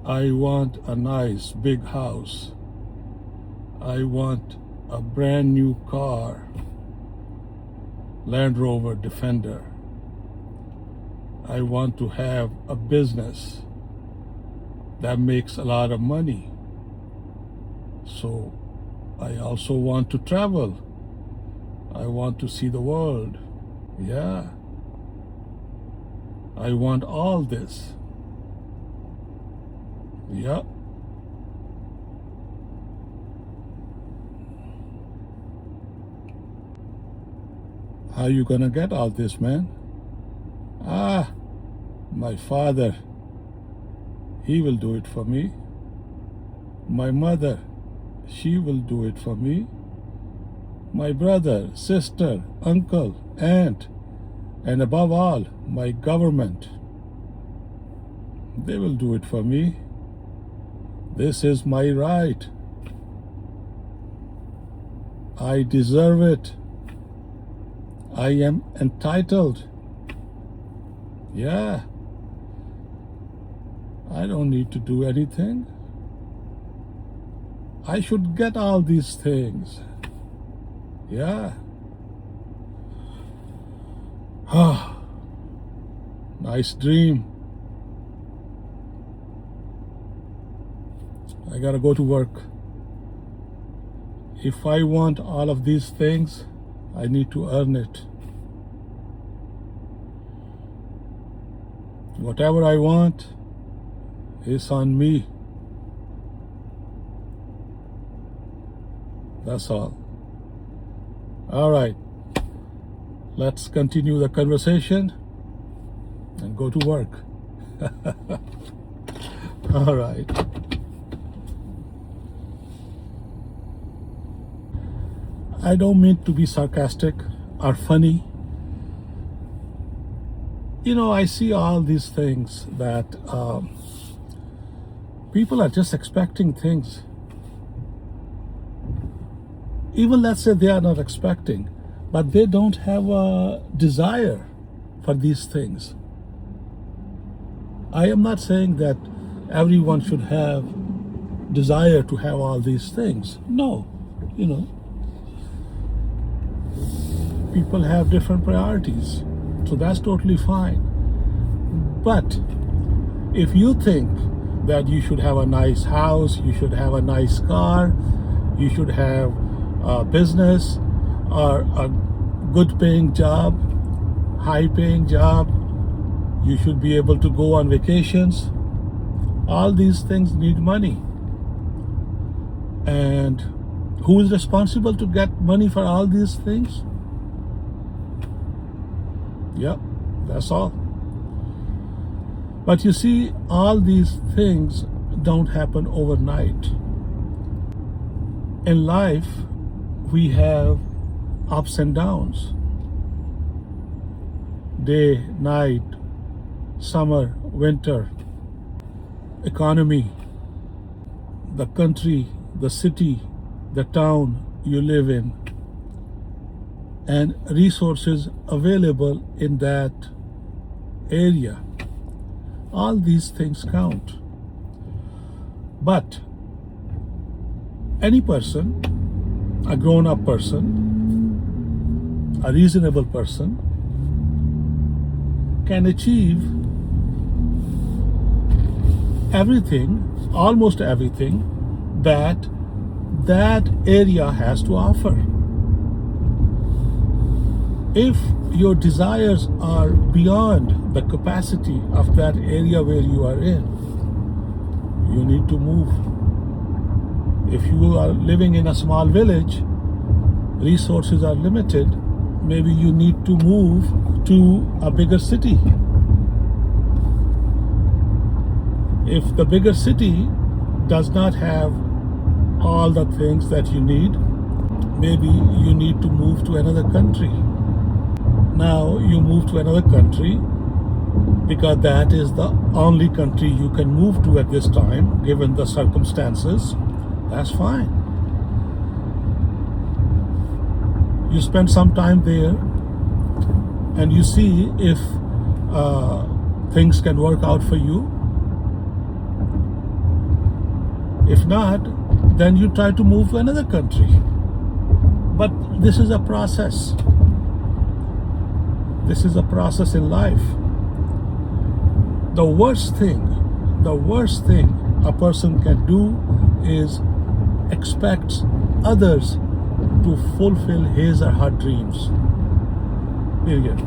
I want a nice big house. I want a brand new car, Land Rover Defender. I want to have a business that makes a lot of money. So I also want to travel. I want to see the world. Yeah. I want all this. Yeah. How you gonna get all this, man? My father, he will do it for me. My mother, she will do it for me. My brother, sister, uncle, aunt, and above all, my government, they will do it for me. This is my right. I deserve it. I am entitled. Yeah. I don't need to do anything. I should get all these things. Yeah. Ah, nice dream. I gotta go to work. If I want all of these things, I need to earn it. Whatever I want is on me. That's all. All right. Let's continue the conversation and go to work. All right. I don't mean to be sarcastic or funny. You know, I see all these things that people are just expecting things. Even let's say they are not expecting, but they don't have a desire for these things. I am not saying that everyone should have desire to have all these things. No, you know, people have different priorities. So that's totally fine. But if you think that you should have a nice house, you should have a nice car, you should have a business or a good paying job, high paying job, you should be able to go on vacations, all these things need money. And who is responsible to get money for all these things? Yep, that's all. But you see, all these things don't happen overnight. In life, we have ups and downs. Day, night, summer, winter, economy, the country, the city, the town you live in, and resources available in that area. All these things count. But any person, a grown-up person, a reasonable person, can achieve everything, almost everything, that area has to offer. If your desires are beyond the capacity of that area where you are in, you need to move. If you are living in a small village, resources are limited, maybe you need to move to a bigger city. If the bigger city does not have all the things that you need, maybe you need to move to another country. Now you move to another country because that is the only country you can move to at this time, given the circumstances. That's fine. You spend some time there and you see if things can work out for you. If not, then you try to move to another country. But this is a process. This is a process in life. The worst thing a person can do is expect others to fulfill his or her dreams. Period.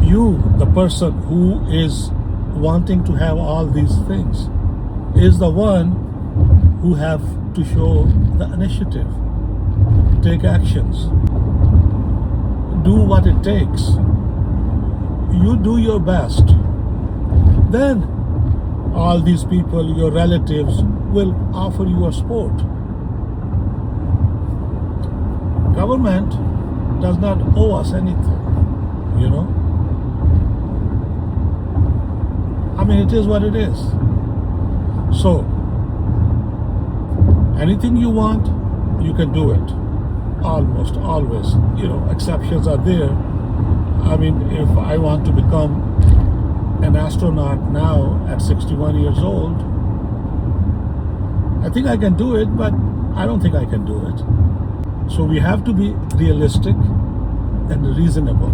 You, the person who is wanting to have all these things, is the one who have to show the initiative, take actions, do what it takes. You do your best. Then all these people, your relatives, will offer you a support. Government does not owe us anything, you know. I mean, it is what it is. So, anything you want, you can do it. Almost always. You know, exceptions are there. I mean, if I want to become an astronaut now at 61 years old, I think I can do it, but I don't think I can do it. So we have to be realistic and reasonable.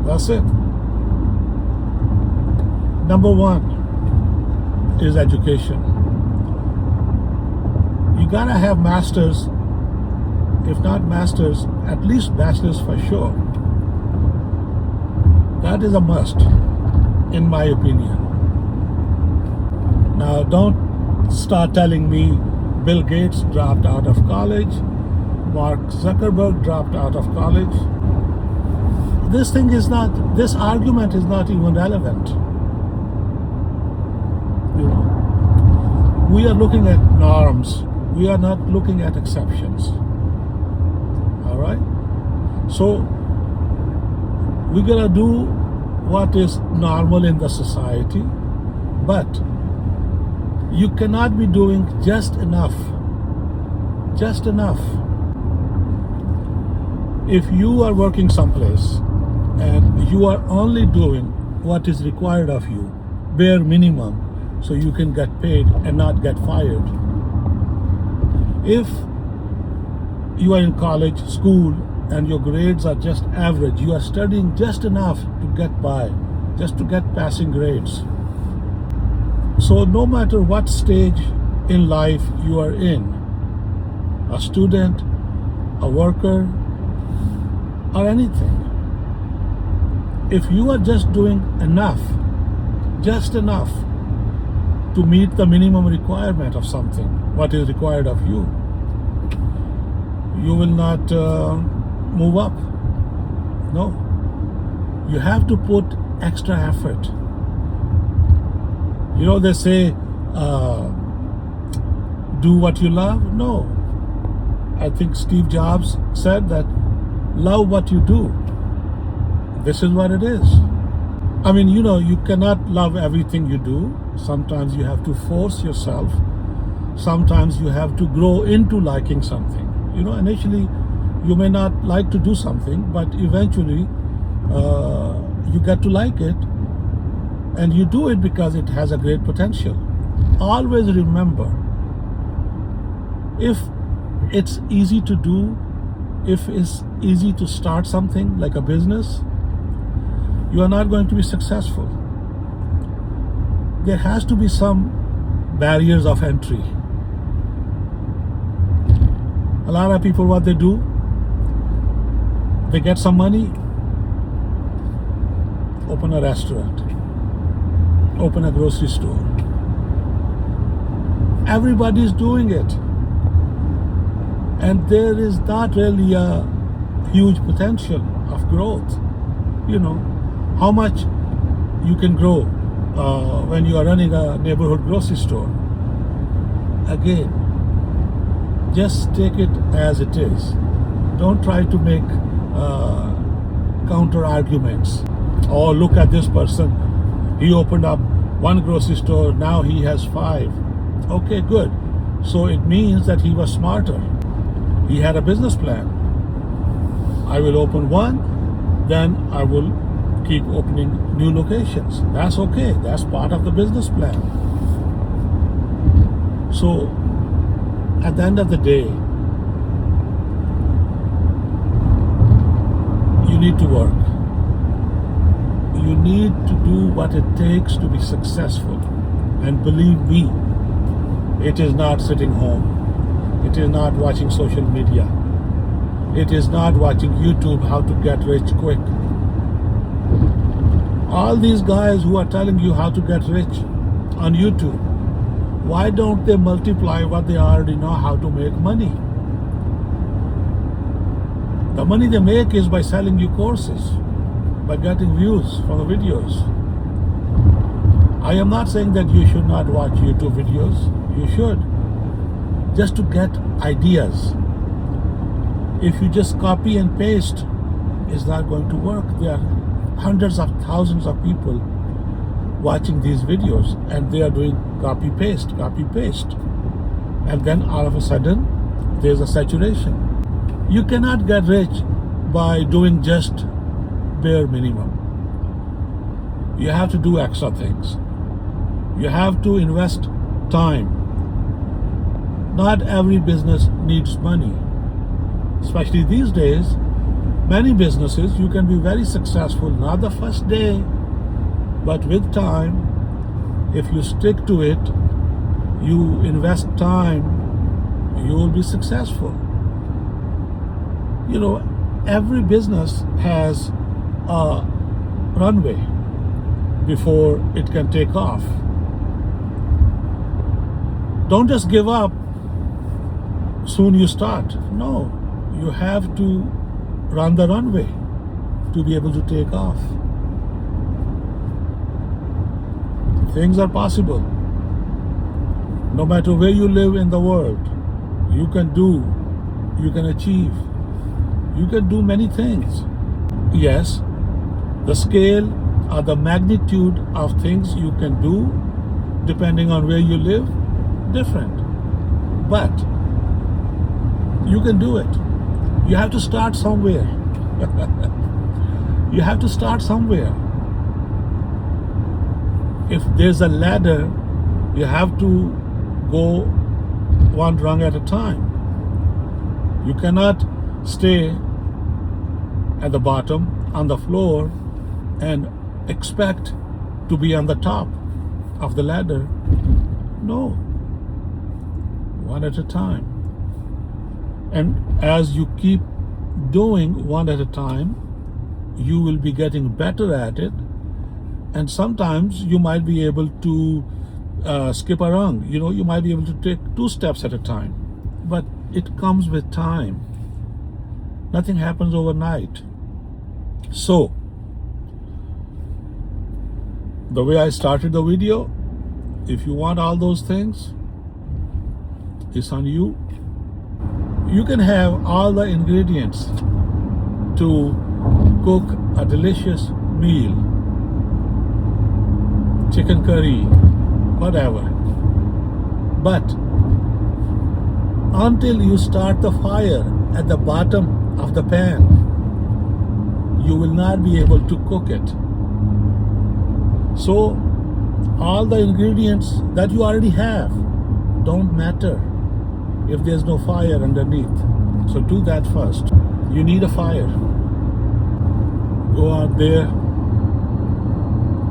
That's it. Number one is education. You gotta have masters, if not masters, at least bachelors for sure. That is a must, in my opinion. Now, don't start telling me Bill Gates dropped out of college, Mark Zuckerberg dropped out of college. This argument is not even relevant. You know, we are looking at norms. We are not looking at exceptions. All right? So, we're gonna do what is normal in the society, but you cannot be doing just enough. Just enough. If you are working someplace and you are only doing what is required of you, bare minimum, so you can get paid and not get fired. If you are in college, school, and your grades are just average, you are studying just enough to get by, just to get passing grades. So no matter what stage in life you are in, a student, a worker, or anything, if you are just doing enough, just enough to meet the minimum requirement of something, what is required of you, you will not move up. No. You have to put extra effort. You know, they say, do what you love. No. I think Steve Jobs said that, love what you do. This is what it is. I mean, you know, you cannot love everything you do. Sometimes you have to force yourself. Sometimes you have to grow into liking something. You know, initially you may not like to do something, but eventually you get to like it, and you do it because it has a great potential. Always remember, if it's easy to do, if it's easy to start something like a business, you are not going to be successful. There has to be some barriers of entry. A lot of people, what they do, they get some money, open a restaurant, open a grocery store. Everybody's doing it. And there is not really a huge potential of growth. You know, how much you can grow when you are running a neighborhood grocery store. Again, just take it as it is. Don't try to make counter arguments. Oh, look at this person. He opened up one grocery store, now he has 5. Okay, good. So it means that he was smarter. He had a business plan. I will open one, then I will keep opening new locations. That's okay. That's part of the business plan. So at the end of the day, you need to work. You need to do what it takes to be successful. And believe me, it is not sitting home. It is not watching social media. It is not watching YouTube how to get rich quick. All these guys who are telling you how to get rich on YouTube, why don't they multiply what they already know how to make money? The money they make is by selling you courses, by getting views from the videos. I am not saying that you should not watch YouTube videos. You should. Just to get ideas. If you just copy and paste, it's not going to work. There are hundreds of thousands of people watching these videos and they are doing copy paste. And then all of a sudden, there's a saturation. You cannot get rich by doing just bare minimum. You have to do extra things. You have to invest time. Not every business needs money. Especially these days, many businesses, you can be very successful, not the first day, but with time, if you stick to it, you invest time, you will be successful. You know, every business has a runway before it can take off. Don't just give up soon you start. No, you have to run the runway to be able to take off. Things are possible. No matter where you live in the world, you can do, you can achieve, you can do many things. Yes, the scale or the magnitude of things you can do, depending on where you live, different. But you can do it. You have to start somewhere. You have to start somewhere. If there's a ladder, you have to go one rung at a time. You cannot stay at the bottom on the floor and expect to be on the top of the ladder. No. One at a time. And as you keep doing one at a time, you will be getting better at it. And sometimes you might be able to skip a rung. You know, you might be able to take 2 steps at a time. But it comes with time. Nothing happens overnight. So, the way I started the video, if you want all those things, it's on you. You can have all the ingredients to cook a delicious meal, chicken curry, whatever. But until you start the fire at the bottom of the pan, you will not be able to cook it. So all the ingredients that you already have don't matter if there's no fire underneath. So do that first. You need a fire. Go out there,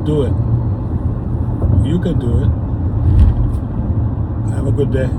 do it. You can do it. Have a good day.